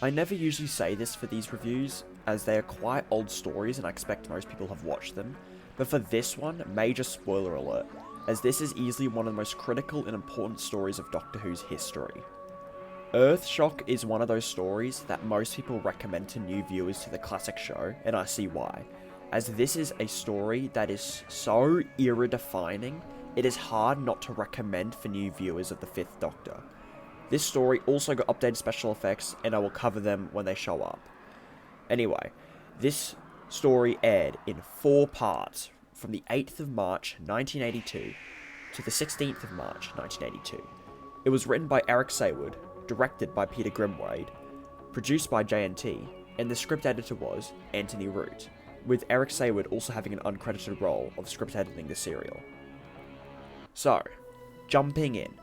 I never usually say this for these reviews, as they are quite old stories and I expect most people have watched them, but for this one, major spoiler alert, as this is easily one of the most critical and important stories of Doctor Who's history. Earthshock is one of those stories that most people recommend to new viewers to the classic show, and I see why, as this is a story that is so era-defining, it is hard not to recommend for new viewers of the 5th Doctor. This story also got updated special effects, and I will cover them when they show up. Anyway, this story aired in 4 parts, from the 8th of March 1982 to the 16th of March 1982. It was written by Eric Saward, directed by Peter Grimwade, produced by JNT, and the script editor was Anthony Root, with Eric Saward also having an uncredited role of script editing the serial. So, jumping in,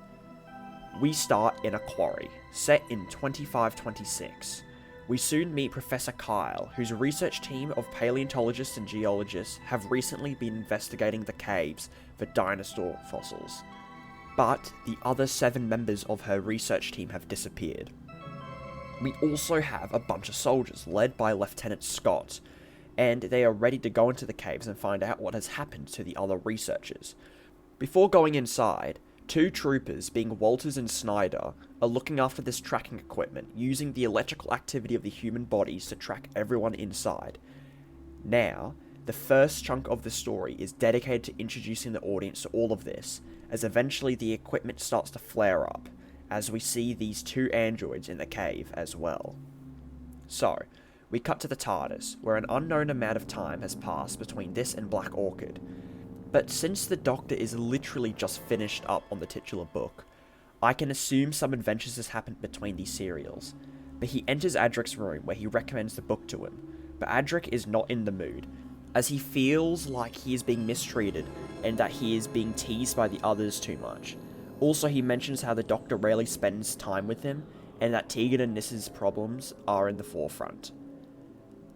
we start in a quarry, set in 2526. We soon meet Professor Kyle, whose research team of paleontologists and geologists have recently been investigating the caves for dinosaur fossils. But the other 7 members of her research team have disappeared. We also have a bunch of soldiers led by Lieutenant Scott, and they are ready to go into the caves and find out what has happened to the other researchers. Before going inside, 2 troopers, being Walters and Snyder, are looking after this tracking equipment, using the electrical activity of the human bodies to track everyone inside. Now, the first chunk of the story is dedicated to introducing the audience to all of this, as eventually the equipment starts to flare up, as we see these 2 androids in the cave as well. So, we cut to the TARDIS, where an unknown amount of time has passed between this and Black Orchid. But since the Doctor is literally just finished up on the titular book, I can assume some adventures has happened between these serials. But he enters Adric's room where he recommends the book to him, but Adric is not in the mood, as he feels like he is being mistreated and that he is being teased by the others too much. Also, he mentions how the Doctor rarely spends time with him, and that Tegan and Nissa's problems are in the forefront.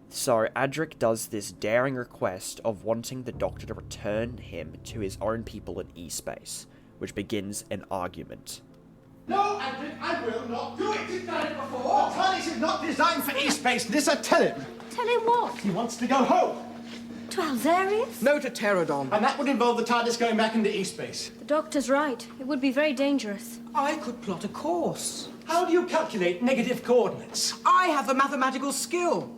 So, Adric does this daring request of wanting the Doctor to return him to his own people in E-space, which begins an argument. No, Adric, I will not do it! You've done it before! The TARDIS is not designed for E-space, Nissa, tell him! Tell him what? He wants to go home! To Alzarius? No to Pterodon. And that would involve the TARDIS going back into E-space. The Doctor's right. It would be very dangerous. I could plot a course. How do you calculate negative coordinates? I have a mathematical skill.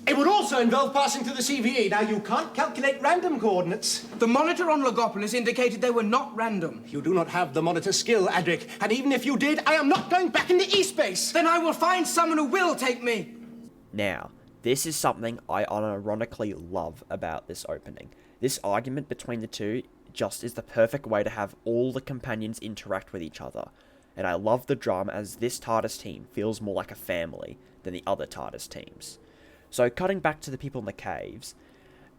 It would also involve passing through the CVE. Now, you can't calculate random coordinates. The monitor on Logopolis indicated they were not random. You do not have the monitor skill, Adric. And even if you did, I am not going back into E-space. Then I will find someone who will take me. Now, this is something I unironically love about this opening. This argument between the 2 just is the perfect way to have all the companions interact with each other. And I love the drama as this TARDIS team feels more like a family than the other TARDIS teams. So, cutting back to the people in the caves,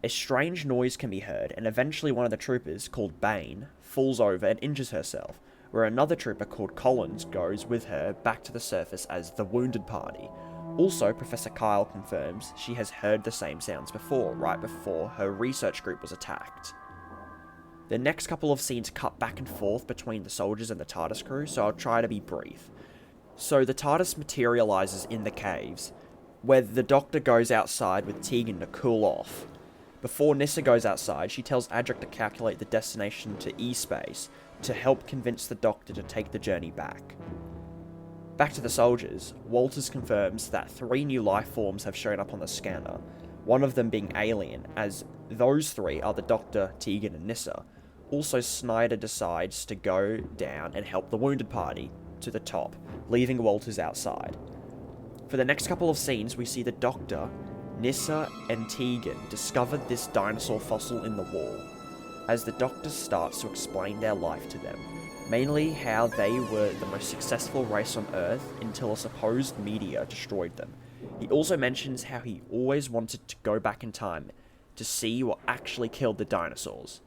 a strange noise can be heard, and eventually one of the troopers, called Bane, falls over and injures herself, where another trooper called Collins goes with her back to the surface as the Wounded Party. Also, Professor Kyle confirms she has heard the same sounds before, right before her research group was attacked. The next couple of scenes cut back and forth between the soldiers and the TARDIS crew, so I'll try to be brief. So, the TARDIS materializes in the caves, where the Doctor goes outside with Tegan to cool off. Before Nissa goes outside, she tells Adric to calculate the destination to E-space to help convince the Doctor to take the journey back. Back to the soldiers, Walters confirms that 3 new life forms have shown up on the scanner, one of them being alien, as those 3 are the Doctor, Tegan and Nissa. Also, Snyder decides to go down and help the Wounded Party to the top, leaving Walters outside. For the next couple of scenes, we see the Doctor, Nissa, and Tegan discover this dinosaur fossil in the wall, as the Doctor starts to explain their life to them, mainly how they were the most successful race on Earth until a supposed meteor destroyed them. He also mentions how he always wanted to go back in time to see what actually killed the dinosaurs.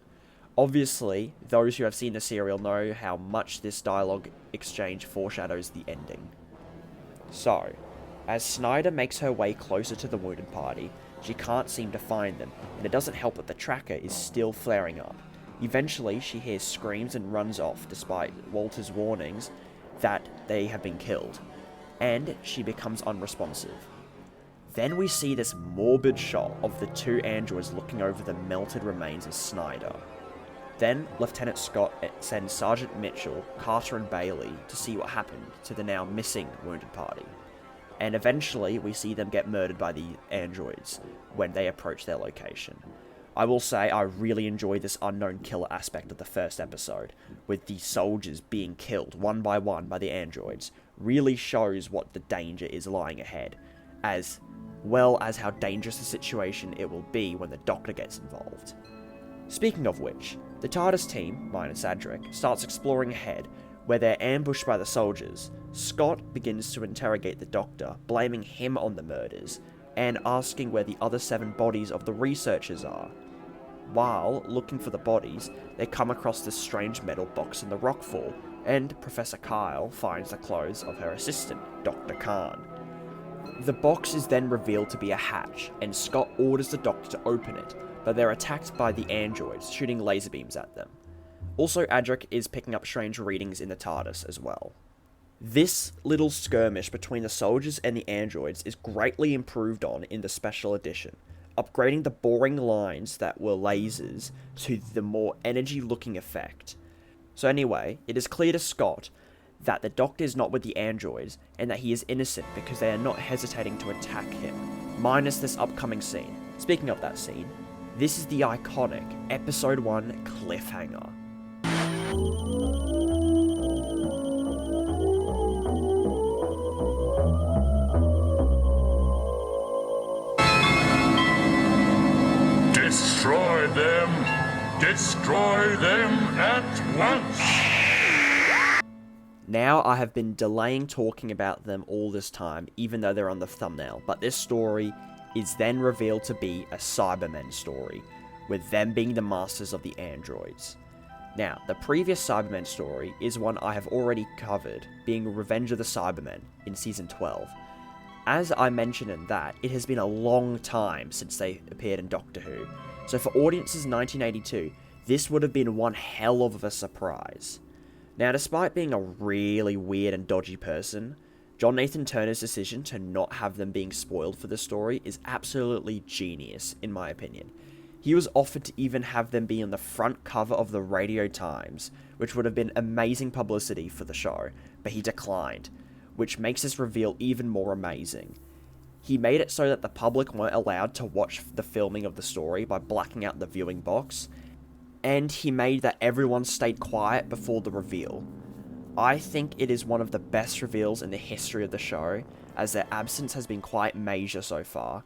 Obviously, those who have seen the serial know how much this dialogue exchange foreshadows the ending. So, as Snyder makes her way closer to the Wounded Party, she can't seem to find them, and it doesn't help that the tracker is still flaring up. Eventually, she hears screams and runs off, despite Walter's warnings that they have been killed. and she becomes unresponsive. Then we see this morbid shot of the two androids looking over the melted remains of Snyder. Then Lieutenant Scott sends Sergeant Mitchell, Carter and Bailey to see what happened to the now missing wounded party. And eventually we see them get murdered by the androids when they approach their location. I will say I really enjoyed this unknown killer aspect of the first episode, with the soldiers being killed one by the androids. Really shows what the danger is lying ahead, as well as how dangerous the situation it will be when the Doctor gets involved. Speaking of which, the TARDIS team, minus Adric, starts exploring ahead, where they're ambushed by the soldiers. Scott begins to interrogate the Doctor, blaming him on the murders, and asking where the other 7 bodies of the researchers are. While looking for the bodies, they come across this strange metal box in the rockfall, and Professor Kyle finds the clothes of her assistant, Dr. Khan. The box is then revealed to be a hatch, and Scott orders the Doctor to open it, but they're attacked by the androids, shooting laser beams at them. Also, Adric is picking up strange readings in the TARDIS as well. This little skirmish between the soldiers and the androids is greatly improved on in the special edition, upgrading the boring lines that were lasers to the more energy-looking effect. So anyway, it is clear to Scott that the Doctor is not with the androids, and that he is innocent because they are not hesitating to attack him, minus this upcoming scene. Speaking of that scene, this is the iconic Episode 1 cliffhanger. Destroy them! Destroy them at once! Now, I have been delaying talking about them all this time, even though they're on the thumbnail, but this story is then revealed to be a Cybermen story, with them being the masters of the androids. Now, the previous Cybermen story is one I have already covered, being Revenge of the Cybermen in Season 12. As I mentioned in that, it has been a long time since they appeared in Doctor Who, so for audiences 1982, this would have been one hell of a surprise. Now, despite being a really weird and dodgy person, John Nathan Turner's decision to not have them being spoiled for the story is absolutely genius, in my opinion. He was offered to even have them be on the front cover of the Radio Times, which would have been amazing publicity for the show, but he declined, which makes this reveal even more amazing. He made it so that the public weren't allowed to watch the filming of the story by blacking out the viewing box, and he made that everyone stayed quiet before the reveal. I think it is one of the best reveals in the history of the show, as their absence has been quite major so far,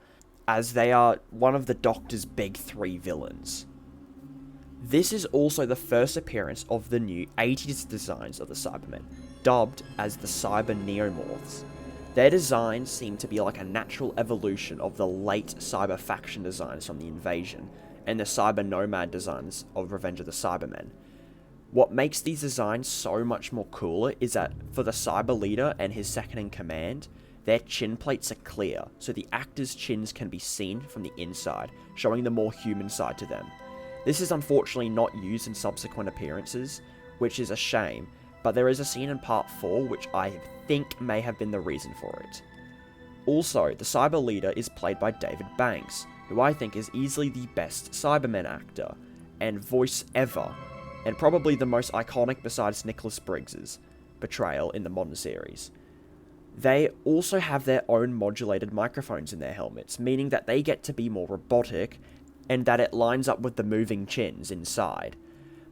as they are one of the Doctor's big 3 villains. This is also the first appearance of the new 80s designs of the Cybermen, dubbed as the Cyber Neomorphs. Their designs seem to be like a natural evolution of the late Cyber faction designs from the Invasion, and the Cyber Nomad designs of Revenge of the Cybermen. What makes these designs so much more cooler is that for the Cyber Leader and his second-in-command, their chin plates are clear, so the actors' chins can be seen from the inside, showing the more human side to them. This is unfortunately not used in subsequent appearances, which is a shame, but there is a scene in Part 4 which I think may have been the reason for it. Also, the Cyber Leader is played by David Banks, who I think is easily the best Cybermen actor and voice ever, and probably the most iconic besides Nicholas Briggs's portrayal in the modern series. They also have their own modulated microphones in their helmets, meaning that they get to be more robotic, and that it lines up with the moving chins inside.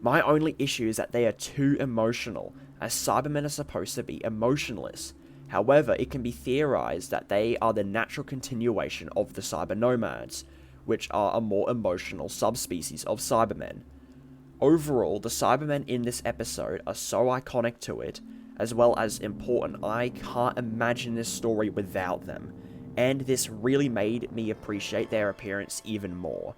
My only issue is that they are too emotional, as Cybermen are supposed to be emotionless. However, it can be theorized that they are the natural continuation of the Cyber Nomads, which are a more emotional subspecies of Cybermen. Overall, the Cybermen in this episode are so iconic to it, as well as important. I can't imagine this story without them, and this really made me appreciate their appearance even more.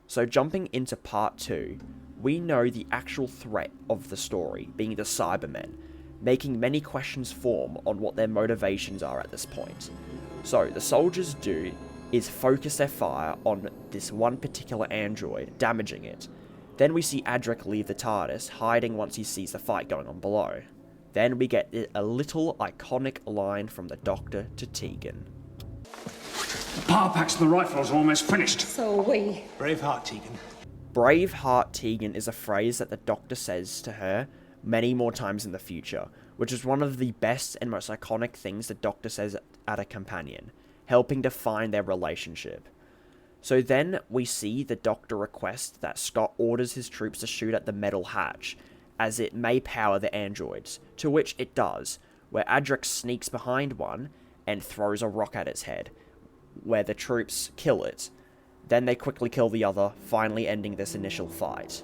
So jumping into Part 2, we know the actual threat of the story being the Cybermen, making many questions form on what their motivations are at this point. So the soldiers do is focus their fire on this one particular android, damaging it. Then we see Adric leave the TARDIS, hiding once he sees the fight going on below. then we get a little iconic line from the Doctor to Tegan. The power packs and the rifles are almost finished. So are we. Braveheart, Tegan. Braveheart Tegan is a phrase that the Doctor says to her many more times in the future, which is one of the best and most iconic things the Doctor says at a companion, helping define their relationship. So then we see the Doctor request that Scott orders his troops to shoot at the metal hatch, as it may power the androids, to which it does, where Adric sneaks behind one and throws a rock at its head, where the troops kill it. Then they quickly kill the other, finally ending this initial fight.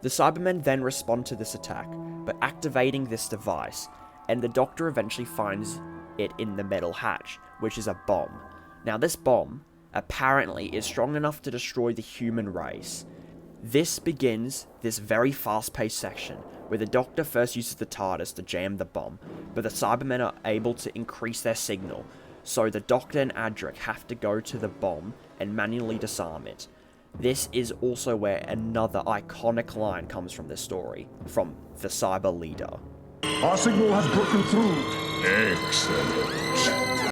The Cybermen then respond to this attack, by activating this device, and the Doctor eventually finds it in the metal hatch, which is a bomb. Now this bomb, apparently, is strong enough to destroy the human race. This begins this very fast-paced section, where the Doctor first uses the TARDIS to jam the bomb, but the Cybermen are able to increase their signal, so the Doctor and Adric have to go to the bomb and manually disarm it. This is also where another iconic line comes from this story, from the Cyber Leader. Our signal has broken through. Excellent.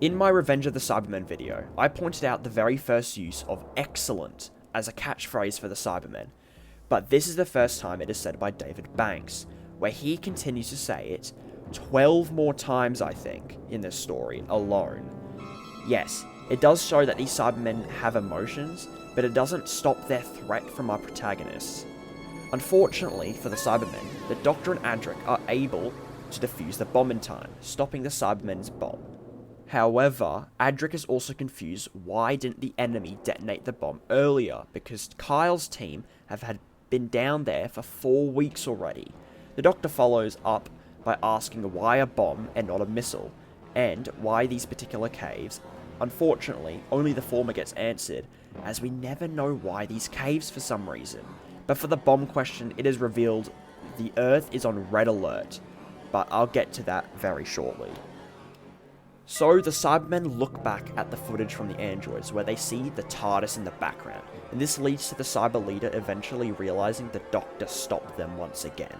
In my Revenge of the Cybermen video, I pointed out the very first use of excellent as a catchphrase for the Cybermen, but this is the first time it is said by David Banks, where he continues to say it 12 more times, I think, in this story alone. Yes, it does show that these Cybermen have emotions, but it doesn't stop their threat from our protagonists. Unfortunately for the Cybermen, the Doctor and Adric are able to defuse the bomb in time, stopping the Cybermen's bomb. However, Adric is also confused why didn't the enemy detonate the bomb earlier, because Kyle's team have been down there for 4 weeks already. The Doctor follows up by asking why a bomb and not a missile, and why these particular caves. Unfortunately, only the former gets answered, as we never know why these caves for some reason. But for the bomb question, it is revealed the Earth is on red alert, but I'll get to that very shortly. So the Cybermen look back at the footage from the androids, where they see the TARDIS in the background, and this leads to the Cyber Leader eventually realizing the Doctor stopped them once again.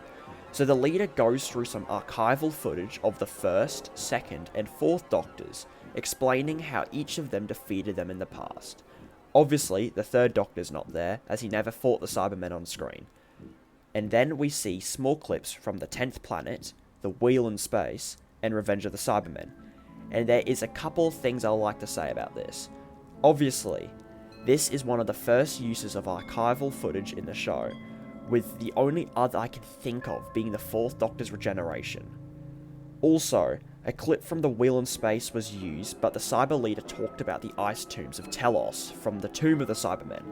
So the leader goes through some archival footage of the first, second, and fourth Doctors, explaining how each of them defeated them in the past. Obviously, the third Doctor's not there, as he never fought the Cybermen on screen. And then we see small clips from the 10th Planet, The Wheel in Space, and Revenge of the Cybermen. And there is a couple of things I'd like to say about this. Obviously, this is one of the first uses of archival footage in the show, with the only other I can think of being the 4th Doctor's regeneration. Also, a clip from The Wheel in Space was used, but the Cyber Leader talked about the ice tombs of Telos from the Tomb of the Cybermen.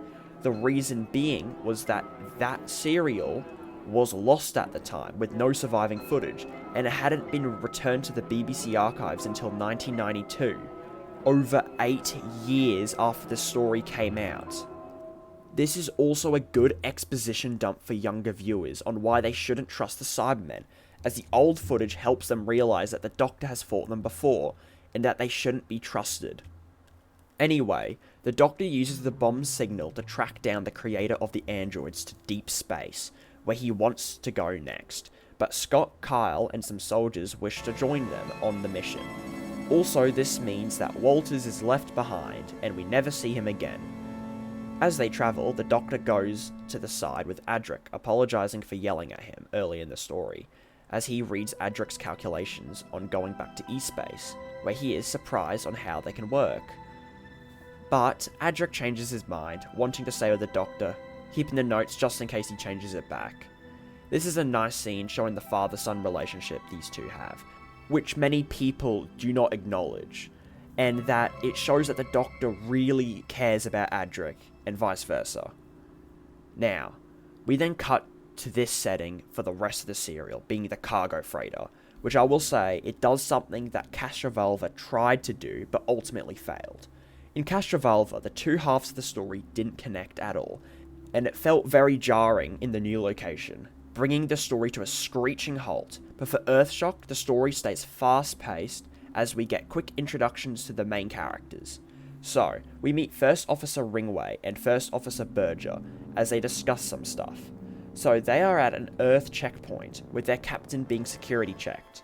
The reason being was that that serial was lost at the time, with no surviving footage, and it hadn't been returned to the BBC archives until 1992, over 8 years after the story came out. This is also a good exposition dump for younger viewers on why they shouldn't trust the Cybermen, as the old footage helps them realise that the Doctor has fought them before, and that they shouldn't be trusted. Anyway, the Doctor uses the bomb's signal to track down the creator of the androids to deep space, where he wants to go next, but Scott, Kyle, and some soldiers wish to join them on the mission. Also, this means that Walters is left behind, and we never see him again. As they travel, the Doctor goes to the side with Adric, apologising for yelling at him early in the story, as he reads Adric's calculations on going back to E-Space, where he is surprised on how they can work. But Adric changes his mind, wanting to stay with the Doctor, keeping the notes just in case he changes it back. This is a nice scene showing the father-son relationship these two have, which many people do not acknowledge, and that it shows that the Doctor really cares about Adric, and vice versa. Now, we then cut to this setting for the rest of the serial, being the cargo freighter, which I will say, it does something that Castrovalva tried to do, but ultimately failed. In Castrovalva, the two halves of the story didn't connect at all, and it felt very jarring in the new location, bringing the story to a screeching halt, but for Earthshock, the story stays fast-paced as we get quick introductions to the main characters. So, we meet First Officer Ringway and First Officer Berger as they discuss some stuff. So they are at an Earth checkpoint, with their captain being security checked,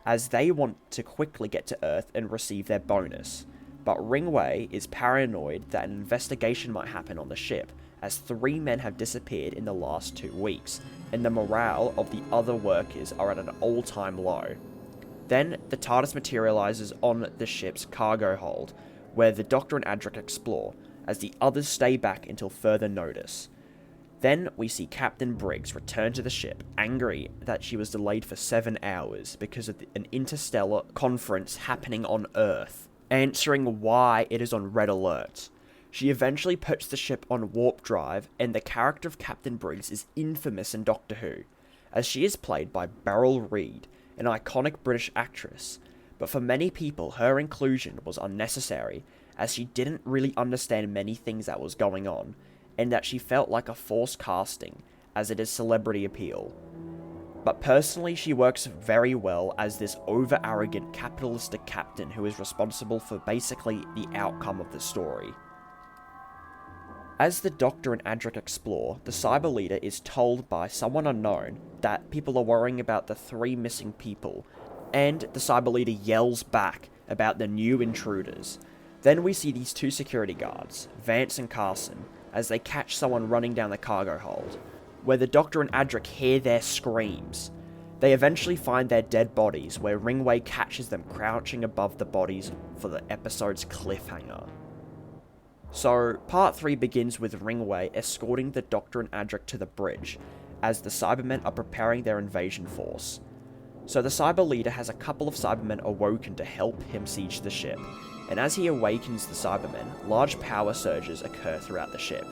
as they want to quickly get to Earth and receive their bonus. But Ringway is paranoid that an investigation might happen on the ship, as 3 men have disappeared in the last 2 weeks, and the morale of the other workers are at an all-time low. Then, the TARDIS materializes on the ship's cargo hold, where the Doctor and Adric explore, as the others stay back until further notice. Then, we see Captain Briggs return to the ship, angry that she was delayed for 7 hours because of an interstellar conference happening on Earth, answering why it is on red alert. She eventually puts the ship on warp drive, and the character of Captain Briggs is infamous in Doctor Who, as she is played by Beryl Reid, an iconic British actress, but for many people her inclusion was unnecessary, as she didn't really understand many things that was going on, and that she felt like a forced casting, as it is celebrity appeal. But personally, she works very well as this over-arrogant capitalistic captain who is responsible for basically the outcome of the story. As the Doctor and Adric explore, the Cyber Leader is told by someone unknown that people are worrying about the 3 missing people, and the Cyber Leader yells back about the new intruders. Then we see these 2 security guards, Vance and Carson, as they catch someone running down the cargo hold, where the Doctor and Adric hear their screams. They eventually find their dead bodies, where Ringway catches them crouching above the bodies for the episode's cliffhanger. So, part 3 begins with Ringway escorting the Doctor and Adric to the bridge, as the Cybermen are preparing their invasion force. So the Cyber Leader has a couple of Cybermen awoken to help him siege the ship, and as he awakens the Cybermen, large power surges occur throughout the ship.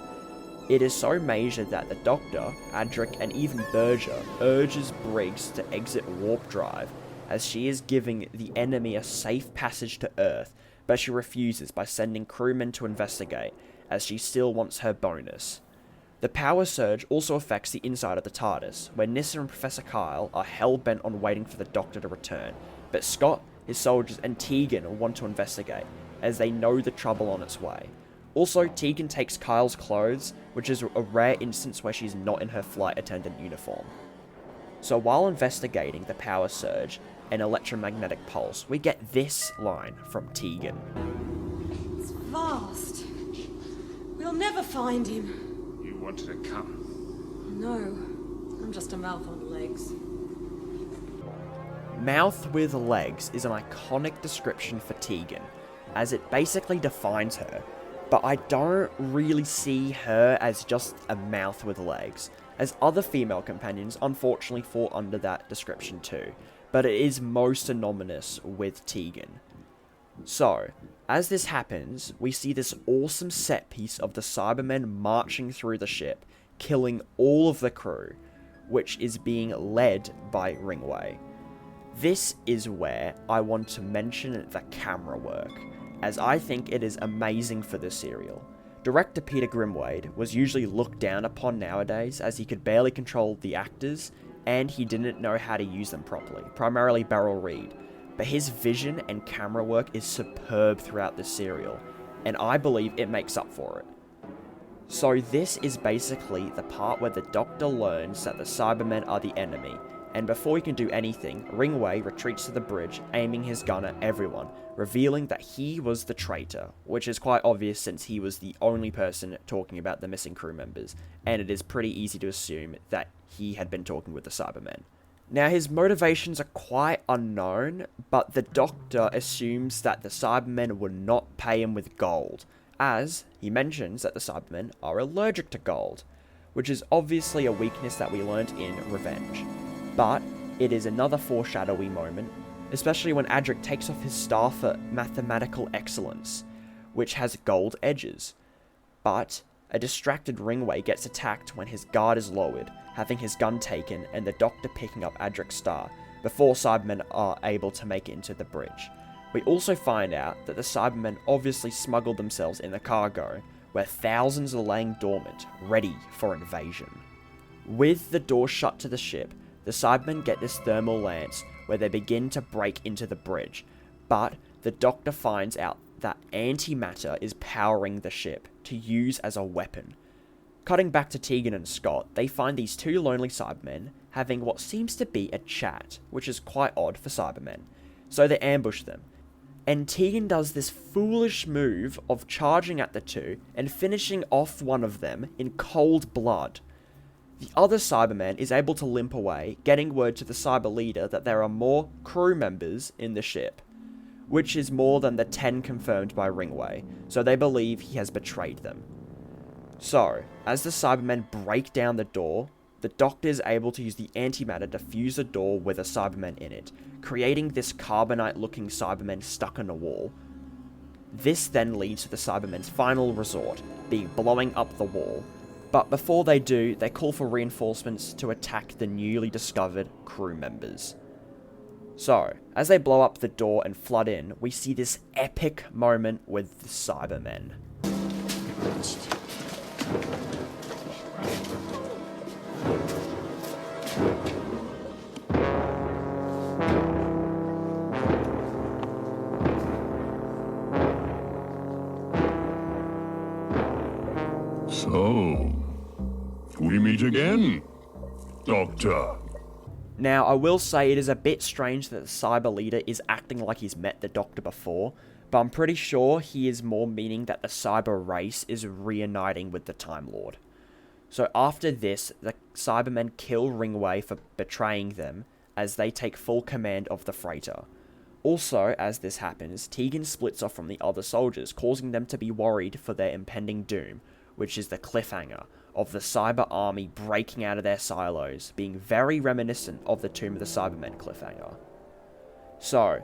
It is so major that the Doctor, Adric, and even Berger urges Briggs to exit warp drive, as she is giving the enemy a safe passage to Earth, but she refuses by sending crewmen to investigate, as she still wants her bonus. The power surge also affects the inside of the TARDIS, where Nyssa and Professor Kyle are hell-bent on waiting for the Doctor to return, but Scott, his soldiers, and Tegan want to investigate, as they know the trouble on its way. Also, Tegan takes Kyle's clothes, which is a rare instance where she's not in her flight attendant uniform. So while investigating the power surge and electromagnetic pulse, we get this line from Tegan. It's vast. We'll never find him. You wanted to come. No, I'm just a mouth on legs. Mouth with legs is an iconic description for Tegan, as it basically defines her, but I don't really see her as just a mouth with legs, as other female companions unfortunately fall under that description too, but it is most synonymous with Tegan. So, as this happens, we see this awesome set piece of the Cybermen marching through the ship, killing all of the crew, which is being led by Ringway. This is where I want to mention the camera work, as I think it is amazing for this serial. Director Peter Grimwade was usually looked down upon nowadays, as he could barely control the actors, and he didn't know how to use them properly, primarily Beryl Reid. But his vision and camera work is superb throughout this serial, and I believe it makes up for it. So this is basically the part where the Doctor learns that the Cybermen are the enemy, and before he can do anything, Ringway retreats to the bridge, aiming his gun at everyone, revealing that he was the traitor, which is quite obvious since he was the only person talking about the missing crew members, and it is pretty easy to assume that he had been talking with the Cybermen. Now, his motivations are quite unknown, but the Doctor assumes that the Cybermen would not pay him with gold, as he mentions that the Cybermen are allergic to gold, which is obviously a weakness that we learnt in Revenge. But it is another foreshadowing moment, especially when Adric takes off his star for mathematical excellence, which has gold edges. But a distracted Ringway gets attacked when his guard is lowered, having his gun taken and the Doctor picking up Adric's star, before Cybermen are able to make it into the bridge. We also find out that the Cybermen obviously smuggled themselves in the cargo, where thousands are laying dormant, ready for invasion. With the door shut to the ship, the Cybermen get this thermal lance, where they begin to break into the bridge, but the Doctor finds out that antimatter is powering the ship to use as a weapon. Cutting back to Tegan and Scott, they find these two lonely Cybermen having what seems to be a chat, which is quite odd for Cybermen. So they ambush them. And Tegan does this foolish move of charging at the two and finishing off one of them in cold blood. The other Cyberman is able to limp away, getting word to the Cyber leader that there are more crew members in the ship, which is more than the 10 confirmed by Ringway, so they believe he has betrayed them. So, as the Cybermen break down the door, the Doctor is able to use the antimatter to fuse the door with a Cyberman in it, creating this carbonite-looking Cyberman stuck in a wall. This then leads to the Cybermen's final resort, being blowing up the wall. But before they do, they call for reinforcements to attack the newly discovered crew members. So, as they blow up the door and flood in, we see this epic moment with the Cybermen. So, we meet again, Doctor. Now, I will say it is a bit strange that the Cyber Leader is acting like he's met the Doctor before, but I'm pretty sure he is more meaning that the Cyber race is reuniting with the Time Lord. So after this, the Cybermen kill Ringway for betraying them, as they take full command of the freighter. Also, as this happens, Tegan splits off from the other soldiers, causing them to be worried for their impending doom, which is the cliffhanger of the Cyber Army breaking out of their silos, being very reminiscent of the Tomb of the Cybermen cliffhanger. So,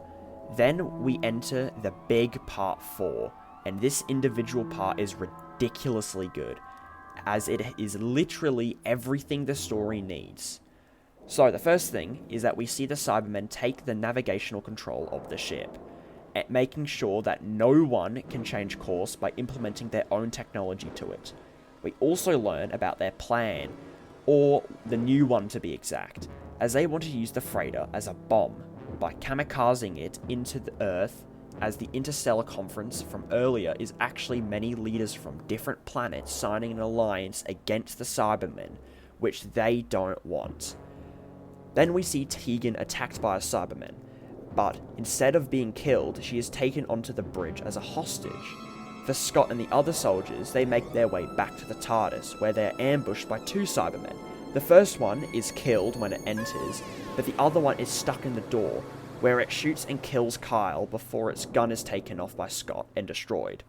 then we enter the big part 4, and this individual part is ridiculously good, as it is literally everything the story needs. So, the first thing is that we see the Cybermen take the navigational control of the ship, making sure that no one can change course by implementing their own technology to it. We also learn about their plan, or the new one to be exact, as they want to use the freighter as a bomb by kamikazing it into the Earth, as the Interstellar Conference from earlier is actually many leaders from different planets signing an alliance against the Cybermen, which they don't want. Then we see Tegan attacked by a Cyberman, but instead of being killed, she is taken onto the bridge as a hostage. For Scott and the other soldiers, they make their way back to the TARDIS, where they are ambushed by two Cybermen. The first one is killed when it enters, but the other one is stuck in the door, where it shoots and kills Kyle before its gun is taken off by Scott and destroyed.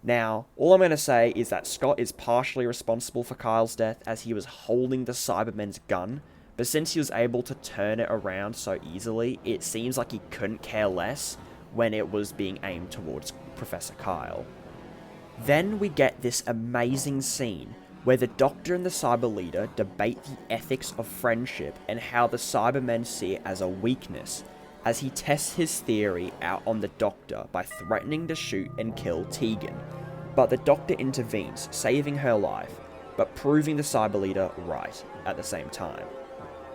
Now, all I'm going to say is that Scott is partially responsible for Kyle's death, as he was holding the Cybermen's gun, but since he was able to turn it around so easily, it seems like he couldn't care less when it was being aimed towards Professor Kyle. Then we get this amazing scene where the Doctor and the Cyber Leader debate the ethics of friendship and how the Cybermen see it as a weakness, as he tests his theory out on the Doctor by threatening to shoot and kill Tegan. But the Doctor intervenes, saving her life, but proving the Cyber Leader right at the same time.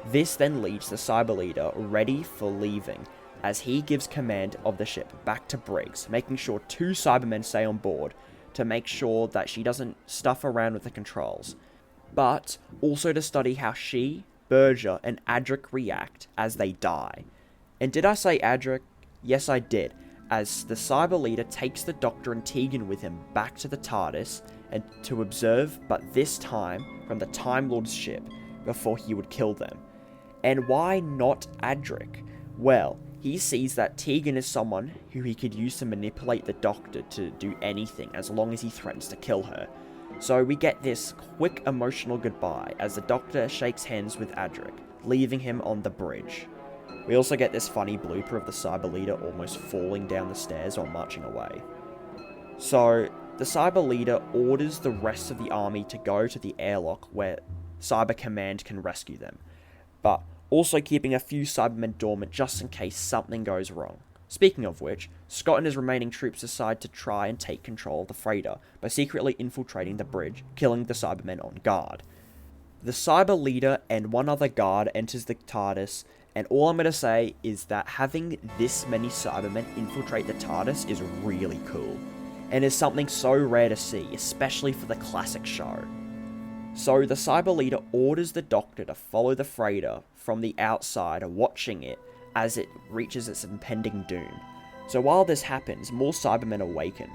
This then leads the Cyber Leader ready for leaving, as he gives command of the ship back to Briggs, making sure two Cybermen stay on board to make sure that she doesn't stuff around with the controls, but also to study how she, Berger, and Adric react as they die. And did I say Adric? Yes, I did, as the Cyber Leader takes the Doctor and Tegan with him back to the TARDIS and to observe, but this time from the Time Lord's ship, before he would kill them. And why not Adric? Well, he sees that Tegan is someone who he could use to manipulate the Doctor to do anything as long as he threatens to kill her. So we get this quick emotional goodbye as the Doctor shakes hands with Adric, leaving him on the bridge. We also get this funny blooper of the Cyber Leader almost falling down the stairs while marching away. So, the Cyber Leader orders the rest of the army to go to the airlock where Cyber Command can rescue them, but also keeping a few Cybermen dormant just in case something goes wrong. Speaking of which, Scott and his remaining troops decide to try and take control of the freighter by secretly infiltrating the bridge, killing the Cybermen on guard. The Cyber Leader and one other guard enters the TARDIS, and all I'm going to say is that having this many Cybermen infiltrate the TARDIS is really cool, and is something so rare to see, especially for the classic show. So the Cyber Leader orders the Doctor to follow the freighter from the outside, watching it as it reaches its impending doom. So while this happens, more Cybermen awaken,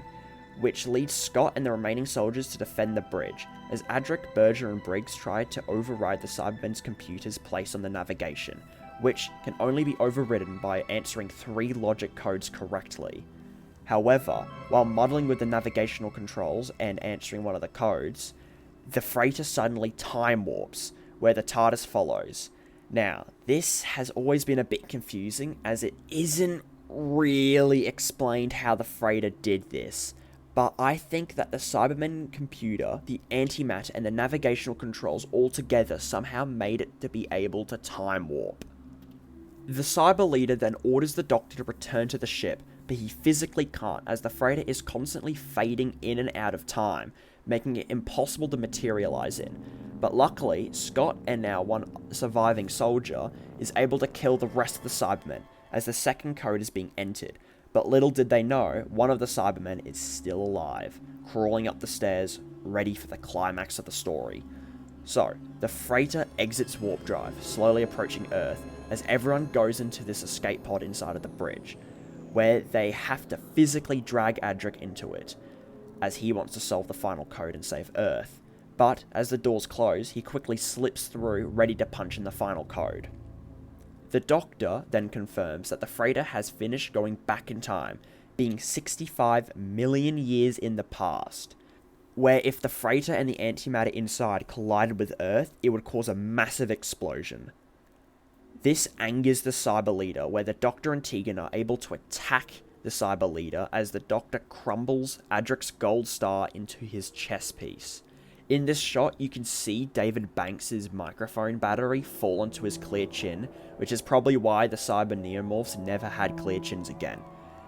which leads Scott and the remaining soldiers to defend the bridge, as Adric, Berger and Briggs try to override the Cybermen's computers placed on the navigation, which can only be overridden by answering 3 logic codes correctly. However, while muddling with the navigational controls and answering one of the codes, the freighter suddenly time warps, where the TARDIS follows. Now, this has always been a bit confusing, as it isn't really explained how the freighter did this, but I think that the Cybermen computer, the antimatter, and the navigational controls all together somehow made it to be able to time warp. The Cyber Leader then orders the Doctor to return to the ship, but he physically can't, as the freighter is constantly fading in and out of time, making it impossible to materialize in. But luckily, Scott and now one surviving soldier is able to kill the rest of the Cybermen, as the second code is being entered. But little did they know, one of the Cybermen is still alive, crawling up the stairs, ready for the climax of the story. So, the freighter exits warp drive, slowly approaching Earth, as everyone goes into this escape pod inside of the bridge, where they have to physically drag Adric into it, as he wants to solve the final code and save Earth. But, as the doors close, he quickly slips through, ready to punch in the final code. The Doctor then confirms that the freighter has finished going back in time, being 65 million years in the past, where if the freighter and the antimatter inside collided with Earth, it would cause a massive explosion. This angers the Cyber Leader, where the Doctor and Tegan are able to attack the Cyber Leader as the Doctor crumbles Adric's gold star into his chess piece. In this shot, you can see David Banks' microphone battery fall onto his clear chin, which is probably why the Cyber Neomorphs never had clear chins again.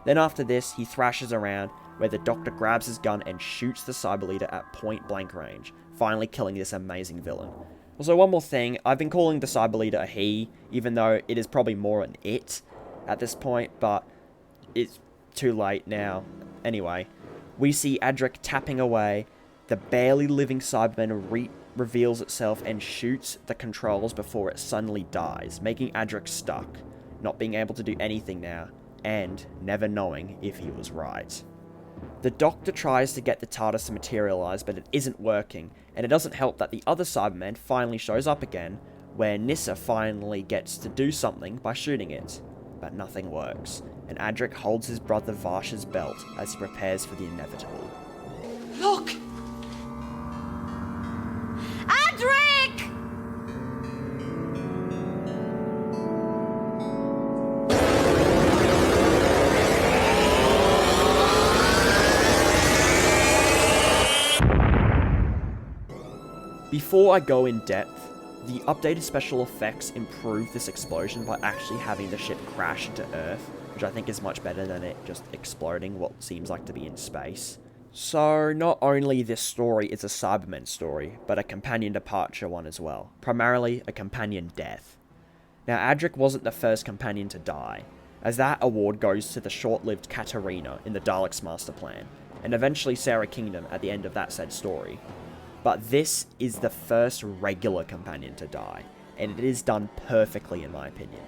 Then after this, he thrashes around, where the Doctor grabs his gun and shoots the Cyber Leader at point blank range, finally killing this amazing villain. Also, one more thing, I've been calling the Cyber Leader a he, even though it is probably more an it at this point, but it's too late now. Anyway, we see Adric tapping away. The barely living Cyberman reveals itself and shoots the controls before it suddenly dies, making Adric stuck, not being able to do anything now, and never knowing if he was right. The Doctor tries to get the TARDIS to materialize, but it isn't working, and it doesn't help that the other Cyberman finally shows up again, where Nyssa finally gets to do something by shooting it. But nothing works, and Adric holds his brother Varsha's belt as he prepares for the inevitable. Look! Adric! Before I go in depth, the updated special effects improve this explosion by actually having the ship crash into Earth, which I think is much better than it just exploding what seems like to be in space. So, not only this story is a Cybermen story, but a companion departure one as well. Primarily, a companion death. Now, Adric wasn't the first companion to die, as that award goes to the short-lived Katarina in the Daleks' master plan, and eventually Sarah Kingdom at the end of that said story. But this is the first regular companion to die, and it is done perfectly in my opinion.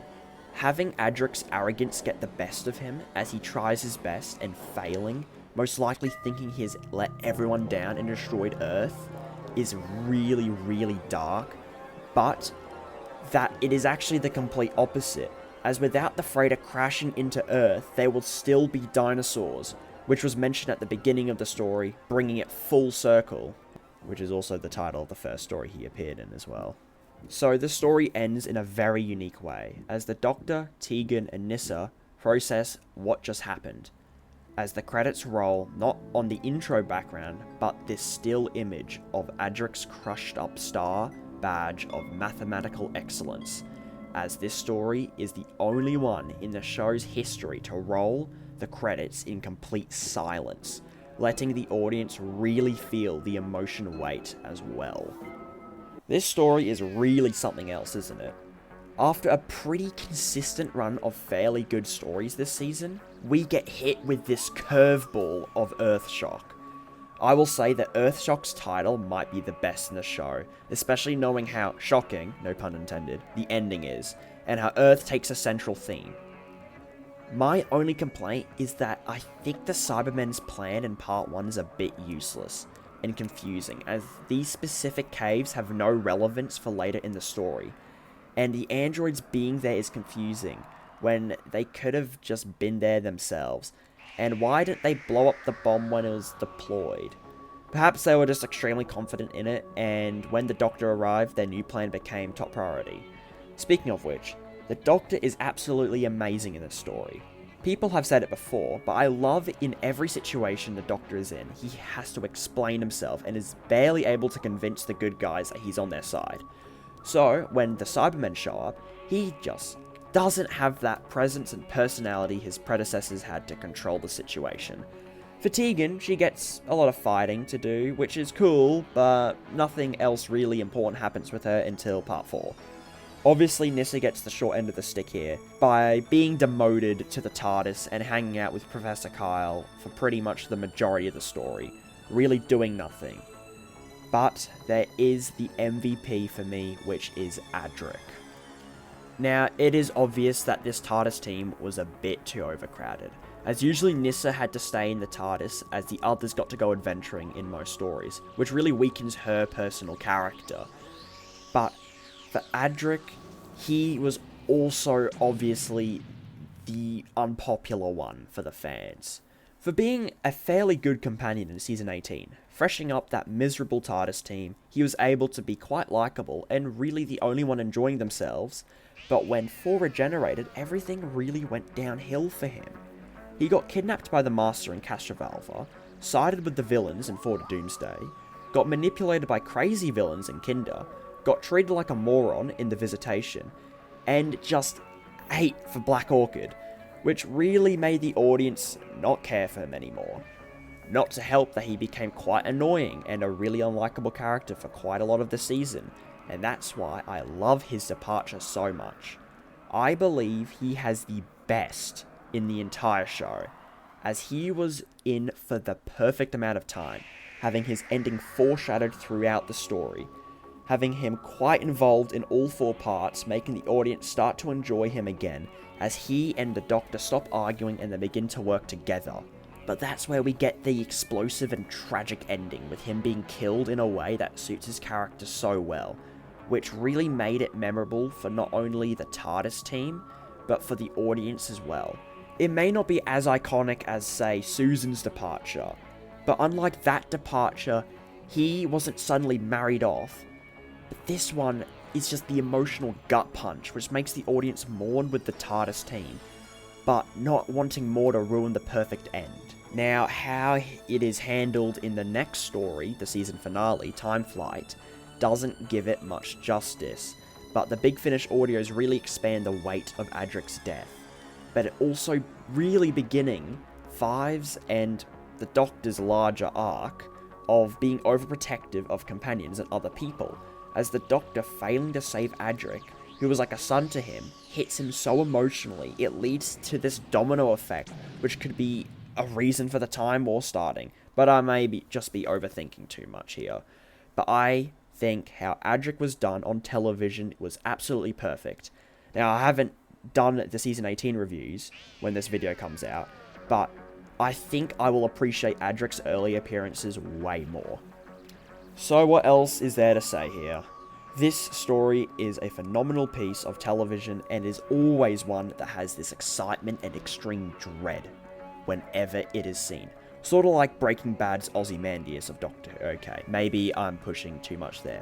Having Adric's arrogance get the best of him as he tries his best and failing, most likely thinking he has let everyone down and destroyed Earth, is really, really dark, but that it is actually the complete opposite, as without the freighter crashing into Earth, there will still be dinosaurs, which was mentioned at the beginning of the story, bringing it full circle, which is also the title of the first story he appeared in as well. So the story ends in a very unique way, as the Doctor, Tegan, and Nyssa process what just happened, as the credits roll not on the intro background, but this still image of Adric's crushed up star badge of mathematical excellence, as this story is the only one in the show's history to roll the credits in complete silence, letting the audience really feel the emotion weight as well. This story is really something else, isn't it? After a pretty consistent run of fairly good stories this season, we get hit with this curveball of Earthshock. I will say that Earthshock's title might be the best in the show, especially knowing how shocking, no pun intended, the ending is, and how Earth takes a central theme. My only complaint is that I think the Cybermen's plan in part 1 is a bit useless and confusing, as these specific caves have no relevance for later in the story, and the androids being there is confusing when they could have just been there themselves. And why didn't they blow up the bomb when it was deployed? Perhaps they were just extremely confident in it, and when the Doctor arrived, their new plan became top priority. Speaking of which, the Doctor is absolutely amazing in this story. People have said it before, but I love in every situation the Doctor is in, he has to explain himself and is barely able to convince the good guys that he's on their side. So, when the Cybermen show up, he just doesn't have that presence and personality his predecessors had to control the situation. For Tegan, she gets a lot of fighting to do, which is cool, but nothing else really important happens with her until part 4. Obviously, Nyssa gets the short end of the stick here, by being demoted to the TARDIS and hanging out with Professor Kyle for pretty much the majority of the story, really doing nothing. But there is the MVP for me, which is Adric. Now, it is obvious that this TARDIS team was a bit too overcrowded, as usually Nyssa had to stay in the TARDIS as the others got to go adventuring in most stories, which really weakens her personal character. But for Adric, he was also obviously the unpopular one for the fans. For being a fairly good companion in Season 18, freshening up that miserable TARDIS team, he was able to be quite likeable and really the only one enjoying themselves. But when 4 regenerated, everything really went downhill for him. He got kidnapped by the Master in Castrovalva, sided with the villains in 4 to Doomsday, got manipulated by crazy villains in Kinder, got treated like a moron in The Visitation, and just ate for Black Orchid, which really made the audience not care for him anymore. Not to help that he became quite annoying and a really unlikable character for quite a lot of the season, and that's why I love his departure so much. I believe he has the best in the entire show, as he was in for the perfect amount of time, having his ending foreshadowed throughout the story, having him quite involved in all 4 parts, making the audience start to enjoy him again, as he and the Doctor stop arguing and they begin to work together. But that's where we get the explosive and tragic ending, with him being killed in a way that suits his character so well, which really made it memorable for not only the TARDIS team, but for the audience as well. It may not be as iconic as, say, Susan's departure, but unlike that departure, he wasn't suddenly married off. But this one is just the emotional gut punch, which makes the audience mourn with the TARDIS team, but not wanting more to ruin the perfect end. Now, how it is handled in the next story, the season finale, Time Flight, doesn't give it much justice, but the Big Finish audios really expand the weight of Adric's death, but it also really beginning Fives and the Doctor's larger arc of being overprotective of companions and other people, as the Doctor failing to save Adric, who was like a son to him, hits him so emotionally, it leads to this domino effect, which could be a reason for the Time War starting, but I may just be overthinking too much here. But I think how Adric was done on television was absolutely perfect. Now, I haven't done the Season 18 reviews when this video comes out, but I think I will appreciate Adric's early appearances way more. So what else is there to say here? This story is a phenomenal piece of television and is always one that has this excitement and extreme dread whenever it is seen. Sort of like Breaking Bad's Ozymandias of Doctor Who. Okay, maybe I'm pushing too much there.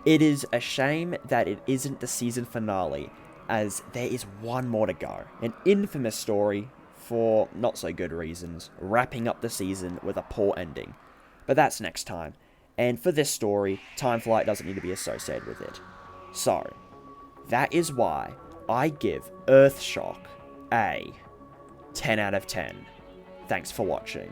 It is a shame that it isn't the season finale, as there is one more to go. An infamous story, for not so good reasons, wrapping up the season with a poor ending. But that's next time. And for this story, Time Flight doesn't need to be associated with it. So, that is why I give Earthshock a 10 out of 10. Thanks for watching.